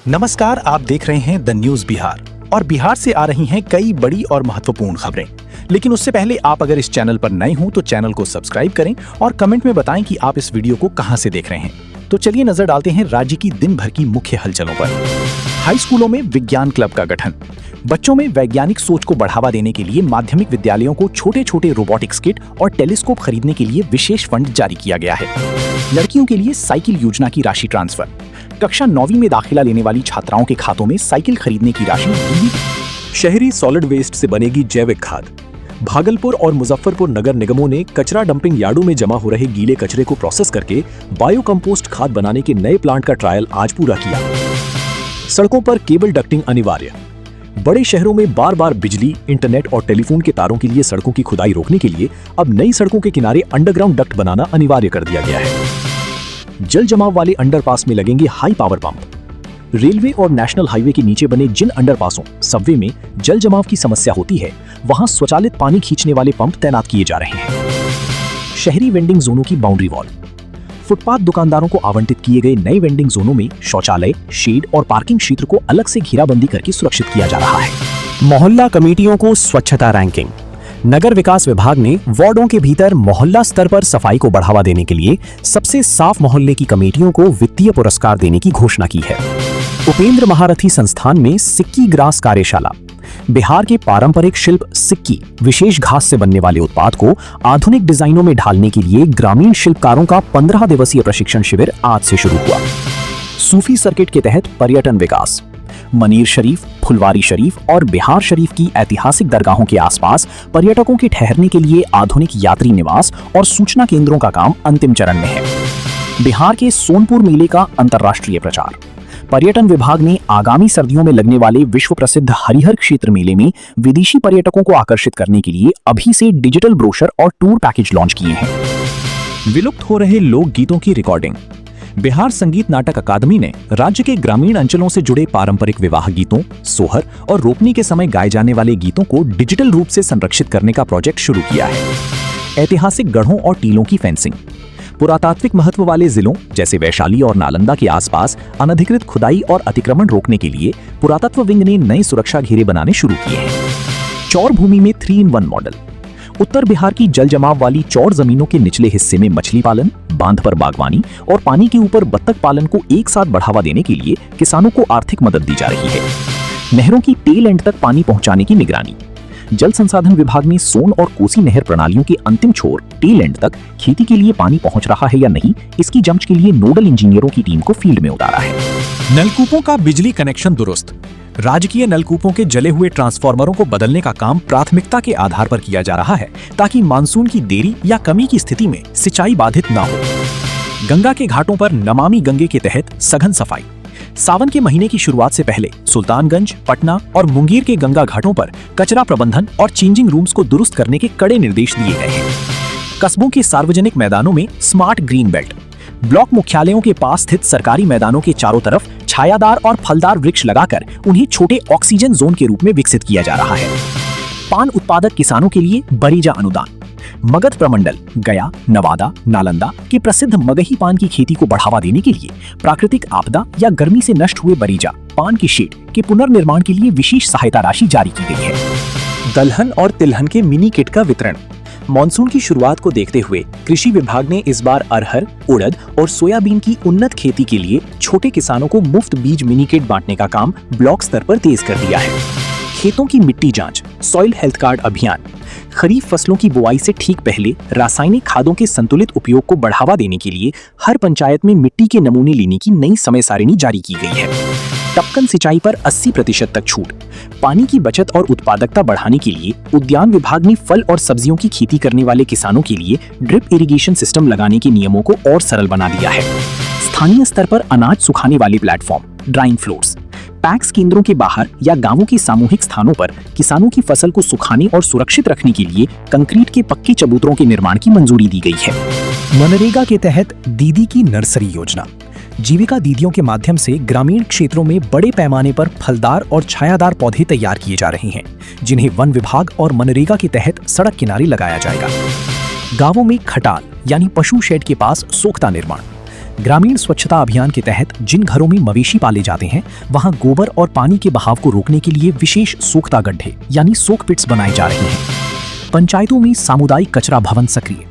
नमस्कार, आप देख रहे हैं द न्यूज बिहार और बिहार से आ रही हैं कई बड़ी और महत्वपूर्ण खबरें। लेकिन उससे पहले आप अगर इस चैनल पर नए हों तो चैनल को सब्सक्राइब करें और कमेंट में बताएं कि आप इस वीडियो को कहां से देख रहे हैं। तो चलिए नजर डालते हैं राज्य की दिन भर की मुख्य हलचलों पर। हाई स्कूलों में विज्ञान क्लब का गठन। बच्चों में वैज्ञानिक सोच को बढ़ावा देने के लिए माध्यमिक विद्यालयों को छोटे छोटे रोबोटिक्स किट और टेलीस्कोप खरीदने के लिए विशेष फंड जारी किया गया है। लड़कियों के लिए साइकिल योजना की राशि ट्रांसफर। कक्षा 9वीं में दाखिला लेने वाली छात्राओं के खातों में साइकिल खरीदने की राशि दी। शहरी सॉलिड वेस्ट से बनेगी जैविक खाद। भागलपुर और मुजफ्फरपुर नगर निगमों ने कचरा डंपिंग यार्डों में जमा हो रहे गीले कचरे को प्रोसेस करके बायो कंपोस्ट खाद बनाने के नए प्लांट का ट्रायल आज पूरा किया। सड़कों पर केबल डक्टिंग अनिवार्य। बड़े शहरों में बार बार बिजली, इंटरनेट और टेलीफोन के तारों के लिए सड़कों की खुदाई रोकने के लिए अब नई सड़कों के किनारे अंडरग्राउंड डक्ट बनाना अनिवार्य कर दिया गया है। जल जमाव वाले अंडरपास में लगेंगे हाई पावर पंप। रेलवे और नेशनल हाईवे के नीचे बने जिन अंडरपासों, सबवे में जल जमाव की समस्या होती है, वहां स्वचालित पानी खींचने वाले पंप तैनात किए जा रहे हैं। शहरी वेंडिंग जोनों की बाउंड्री वॉल। फुटपाथ दुकानदारों को आवंटित किए गए नए वेंडिंग जोनों में शौचालय, शेड और पार्किंग क्षेत्र को अलग से घेराबंदी करके सुरक्षित किया जा रहा है। मोहल्ला कमेटियों को स्वच्छता रैंकिंग। नगर विकास विभाग ने वार्डों के भीतर मोहल्ला स्तर पर सफाई को बढ़ावा देने के लिए सबसे साफ मोहल्ले की कमेटियों को वित्तीय पुरस्कार देने की घोषणा की है। उपेंद्र महारथी संस्थान में सिक्की ग्रास कार्यशाला। बिहार के पारंपरिक शिल्प सिक्की, विशेष घास से बनने वाले उत्पाद को आधुनिक डिजाइनों में ढालने के लिए ग्रामीण शिल्पकारों का 15 दिवसीय प्रशिक्षण शिविर आज से शुरू हुआ। सूफी सर्किट के तहत पर्यटन विकास। मनीर शरीफ, फुलवारी शरीफ और बिहार शरीफ की ऐतिहासिक दरगाहों के आसपास पर्यटकों के ठहरने के लिए आधुनिक यात्री निवास और सूचना केंद्रों का काम अंतिम चरण में है। बिहार के सोनपुर मेले का अंतर्राष्ट्रीय प्रचार। पर्यटन विभाग ने आगामी सर्दियों में लगने वाले विश्व प्रसिद्ध हरिहर क्षेत्र मेले में विदेशी पर्यटकों को आकर्षित करने के लिए अभी से डिजिटल ब्रोशर और टूर पैकेज लॉन्च किए हैं। विलुप्त हो रहे लोकगीतों की रिकॉर्डिंग। बिहार संगीत नाटक अकादमी ने राज्य के ग्रामीण अंचलों से जुड़े पारंपरिक विवाह गीतों, सोहर और रोपनी के समय गाए जाने वाले गीतों को डिजिटल रूप से संरक्षित करने का प्रोजेक्ट शुरू किया है। ऐतिहासिक गढ़ों और टीलों की फेंसिंग। पुरातात्विक महत्व वाले जिलों जैसे वैशाली और नालंदा के आसपास अनधिकृत खुदाई और अतिक्रमण रोकने के लिए पुरातत्व विंग ने नए सुरक्षा घेरे बनाने शुरू किए हैं। चौर भूमि में 3-in-1 मॉडल। उत्तर बिहार की जल जमाव वाली चौड़ जमीनों के निचले हिस्से में मछली पालन, बांध पर बागवानी और पानी के ऊपर बत्तख पालन को एक साथ बढ़ावा देने के लिए किसानों को आर्थिक मदद दी जा रही है। नहरों की टेल एंड तक पानी पहुंचाने की निगरानी। जल संसाधन विभाग ने सोन और कोसी नहर प्रणालियों के अंतिम छोर टेल एंड तक खेती के लिए पानी पहुंच रहा है या नहीं, इसकी जांच के लिए नोडल इंजीनियरों की टीम को फील्ड में उतारा है। नलकूपों का बिजली कनेक्शन दुरुस्त। राजकीय नलकूपों के जले हुए ट्रांसफार्मरों को बदलने का काम प्राथमिकता के आधार पर किया जा रहा है ताकि मानसून की देरी या कमी की स्थिति में सिंचाई बाधित न हो। गंगा के घाटों पर नमामि गंगे के तहत सघन सफाई। सावन के महीने की शुरुआत से पहले सुल्तानगंज, पटना और मुंगेर के गंगा घाटों पर कचरा प्रबंधन और चेंजिंग रूम्स को दुरुस्त करने के कड़े निर्देश दिए गए हैं। कस्बों के सार्वजनिक मैदानों में स्मार्ट ग्रीन बेल्ट। ब्लॉक मुख्यालयों के पास स्थित सरकारी मैदानों के चारों तरफ छायादार और फलदार वृक्ष लगाकर उन्हें छोटे ऑक्सीजन जोन के रूप में विकसित किया जा रहा है। पान उत्पादक किसानों के लिए बरीजा अनुदान। मगध प्रमंडल, गया, नवादा, नालंदा के प्रसिद्ध मगही पान की खेती को बढ़ावा देने के लिए प्राकृतिक आपदा या गर्मी से नष्ट हुए बरीजा पान के शेड के पुनर्निर्माण के लिए विशेष सहायता राशि जारी की गई है। दलहन और तिलहन के मिनी किट का वितरण। मॉनसून की शुरुआत को देखते हुए कृषि विभाग ने इस बार अरहर, उड़द और सोयाबीन की उन्नत खेती के लिए छोटे किसानों को मुफ्त बीज मिनी किट बांटने का काम ब्लॉक स्तर पर तेज कर दिया है। खेतों की मिट्टी जांच, सॉइल हेल्थ कार्ड अभियान। खरीफ फसलों की बुआई से ठीक पहले रासायनिक खादों के संतुलित उपयोग को बढ़ावा देने के लिए हर पंचायत में मिट्टी के नमूने लेने की नई समय सारिणी जारी की गई है। टपकन सिंचाई पर 80% तक छूट। पानी की बचत और उत्पादकता बढ़ाने के लिए उद्यान विभाग ने फल और सब्जियों की खेती करने वाले किसानों के लिए ड्रिप इरिगेशन सिस्टम लगाने के नियमों को और सरल बना दिया है। स्थानीय स्तर पर अनाज सुखाने वाले प्लेटफॉर्म, ड्राइंग फ्लोर्स। पैक्स केंद्रों के बाहर या गांवों के सामूहिक स्थानों पर किसानों की फसल को सुखाने और सुरक्षित रखने के लिए कंक्रीट के पक्के चबूतरों के निर्माण की मंजूरी दी गई है। मनरेगा के तहत दीदी की नर्सरी योजना। जीविका दीदियों के माध्यम से ग्रामीण क्षेत्रों में बड़े पैमाने पर फलदार और छायादार पौधे तैयार किए जा रहे हैं, जिन्हें वन विभाग और मनरेगा के तहत सड़क किनारे लगाया जाएगा। गांवों में खटाल यानी पशु शेड के पास सोख्ता निर्माण। ग्रामीण स्वच्छता अभियान के तहत जिन घरों में मवेशी पाले जाते हैं वहां गोबर और पानी के बहाव को रोकने के लिए विशेष सोख्ता गड्ढे यानी सोक पिट्स बनाए जा रहे हैं। पंचायतों में सामुदायिक कचरा भवन सक्रिय।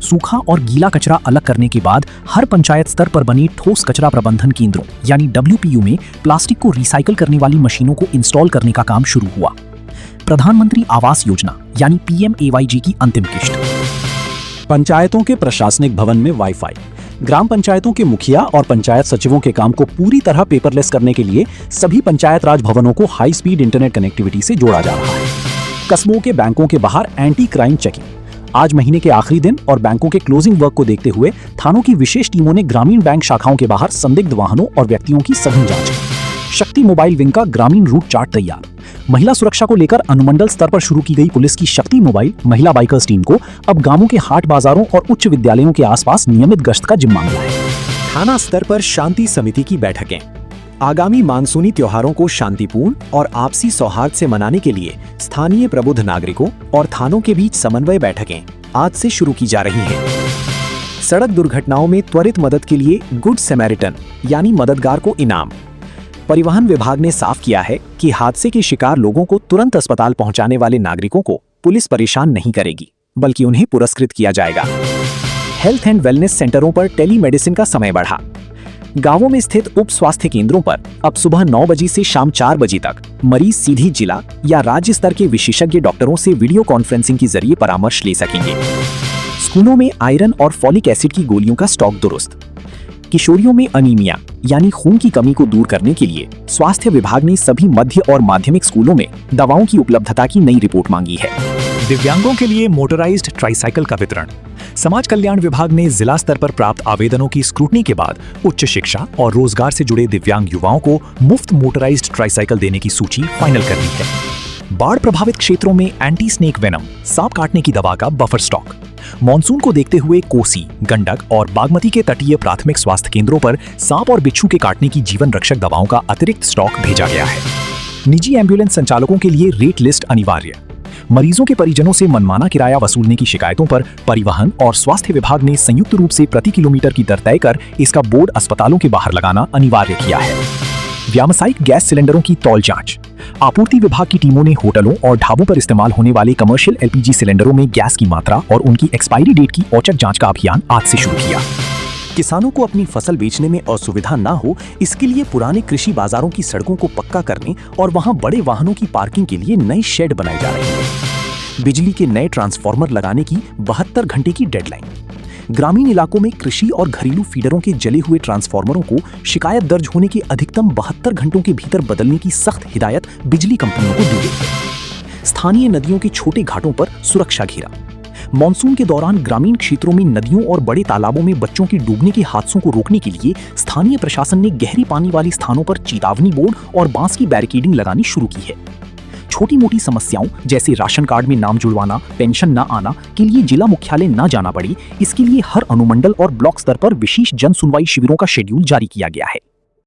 सूखा और गीला कचरा अलग करने के बाद हर पंचायत स्तर पर बने ठोस कचरा प्रबंधन केंद्रों यानी WPU में प्लास्टिक को रिसाइकल करने वाली मशीनों को इंस्टॉल करने का काम शुरू हुआ। प्रधानमंत्री आवास योजना यानी PMAYG की अंतिम किश्त। पंचायतों के प्रशासनिक भवन में वाईफाई। ग्राम पंचायतों के मुखिया और पंचायत सचिवों के काम को पूरी तरह पेपरलेस करने के लिए सभी पंचायत राज भवनों को हाई स्पीड इंटरनेट कनेक्टिविटी से जोड़ा जा रहा है। कस्बों के बैंकों के बाहर एंटी क्राइम चेकिंग। आज महीने के आखिरी दिन और बैंकों के क्लोजिंग वर्क को देखते हुए थानों की विशेष टीमों ने ग्रामीण बैंक शाखाओं के बाहर संदिग्ध वाहनों और व्यक्तियों की सघन जांच। शक्ति मोबाइल विंग का ग्रामीण रूट चार्ट तैयार। महिला सुरक्षा को लेकर अनुमंडल स्तर पर शुरू की गई पुलिस की शक्ति मोबाइल महिला बाइकर्स टीम को अब गांवों के हाट बाजारों और उच्च विद्यालयों के आसपास नियमित गश्त का जिम्मा मिला है। थाना स्तर पर शांति समिति की बैठकें। आगामी मानसूनी त्योहारों को शांतिपूर्ण और आपसी सौहार्द से मनाने के लिए स्थानीय प्रबुद्ध नागरिकों और थानों के बीच समन्वय बैठकें आज से शुरू की जा रही हैं। सड़क दुर्घटनाओं में त्वरित मदद के लिए गुड सैमरिटन यानी मददगार को इनाम। परिवहन विभाग ने साफ किया है कि हादसे के शिकार लोगों को तुरंत अस्पताल पहुंचाने वाले नागरिकों को पुलिस परेशान नहीं करेगी, बल्कि उन्हें पुरस्कृत किया जाएगा। हेल्थ एंड वेलनेस सेंटरों पर टेलीमेडिसिन का समय बढ़ा। गांवों में स्थित उप स्वास्थ्य केंद्रों पर अब सुबह 9 बजे से शाम 4 बजे तक मरीज सीधी जिला या राज्य स्तर के विशेषज्ञ डॉक्टरों से वीडियो कॉन्फ्रेंसिंग के जरिए परामर्श ले सकेंगे। स्कूलों में आयरन और फॉलिक एसिड की गोलियों का स्टॉक दुरुस्त। किशोरियों में अनीमिया यानी खून की कमी को दूर करने के लिए स्वास्थ्य विभाग ने सभी मध्य और माध्यमिक स्कूलों में दवाओं की उपलब्धता की नई रिपोर्ट मांगी है। दिव्यांगों के लिए मोटराइज्ड ट्राइसाइकिल का वितरण। समाज कल्याण विभाग ने जिला स्तर पर प्राप्त आवेदनों की स्क्रूटनी के बाद उच्च शिक्षा और रोजगार से जुड़े दिव्यांग युवाओं को मुफ्त मोटराइज्ड ट्राइसाइकिल देने की सूची फाइनल कर दी है। बाढ़ प्रभावित क्षेत्रों में एंटी स्नेक वेनम सांप काटने की दवा का बफर स्टॉक। मॉनसून को देखते हुए कोसी, गंडक और बागमती के तटीय प्राथमिक स्वास्थ्य केंद्रों पर सांप और बिच्छू के काटने की जीवन रक्षक दवाओं का अतिरिक्त स्टॉक भेजा गया है। निजी एम्बुलेंस संचालकों के लिए रेट लिस्ट अनिवार्य। मरीजों के परिजनों से मनमाना किराया वसूलने की शिकायतों पर परिवहन और स्वास्थ्य विभाग ने संयुक्त रूप से प्रति किलोमीटर की दर तय कर इसका बोर्ड अस्पतालों के बाहर लगाना अनिवार्य किया है। व्यावसायिक गैस सिलेंडरों की तौल जांच। आपूर्ति विभाग की टीमों ने होटलों और ढाबों पर इस्तेमाल होने वाले कमर्शियल LPG सिलेंडरों में गैस की मात्रा और उनकी एक्सपायरी डेट की औचक जांच का अभियान आज से शुरू किया। किसानों को अपनी फसल बेचने में असुविधा न हो, इसके लिए पुराने कृषि बाजारों की सड़कों को पक्का करने और वहां बड़े वाहनों की पार्किंग के लिए नए शेड बनाए जा रहे हैं। बिजली के नए ट्रांसफार्मर लगाने की 72 घंटे की डेडलाइन। ग्रामीण इलाकों में कृषि और घरेलू फीडरों के जले हुए ट्रांसफार्मरों को शिकायत दर्ज होने के अधिकतम 72 घंटों के भीतर बदलने की सख्त हिदायत बिजली कंपनियों को दी गई है। स्थानीय नदियों के छोटे घाटों पर सुरक्षा घेरा। मॉनसून के दौरान ग्रामीण क्षेत्रों में नदियों और बड़े तालाबों में बच्चों के डूबने के हादसों को रोकने के लिए स्थानीय प्रशासन ने गहरी पानी वाले स्थानों पर चेतावनी बोर्ड और बांस की बैरिकेडिंग लगानी शुरू की है। छोटी मोटी समस्याओं जैसे राशन कार्ड में नाम जुड़वाना, पेंशन न आना के लिए जिला मुख्यालय न जाना पड़े, इसके लिए हर अनुमंडल और ब्लॉक स्तर पर विशेष जन सुनवाई शिविरों का शेड्यूल जारी किया गया है।